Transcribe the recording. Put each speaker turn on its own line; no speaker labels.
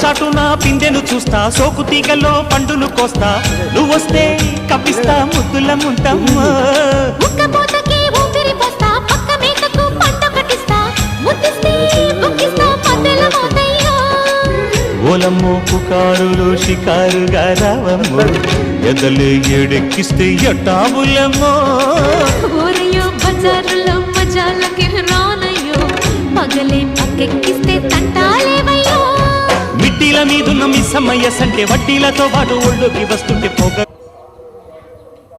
చాటున పిందెను చూస్తా, సోకు తీగల్లో పండును కోస్తా, నువ్వొస్తే కప్పిస్తా ముద్దుల ముంతమ్మో. ఓలమ్మో పుకారులు షికారుగా రావమ్మో, ఎదలు ఎడెక్కిస్తే ఎట్టాబులమ్మో.
ఊరయ్యో బజారులో మజాలకి రానయ్యో, పగలే పక్కెక్కిస్తే తంటాలేవయ్యో.
మిట్టిల మీదున్న మిస్సమ్మయ్య సంటే వడ్డీలతో పాటు ఒళ్ళోకి వస్తుంటే పొగ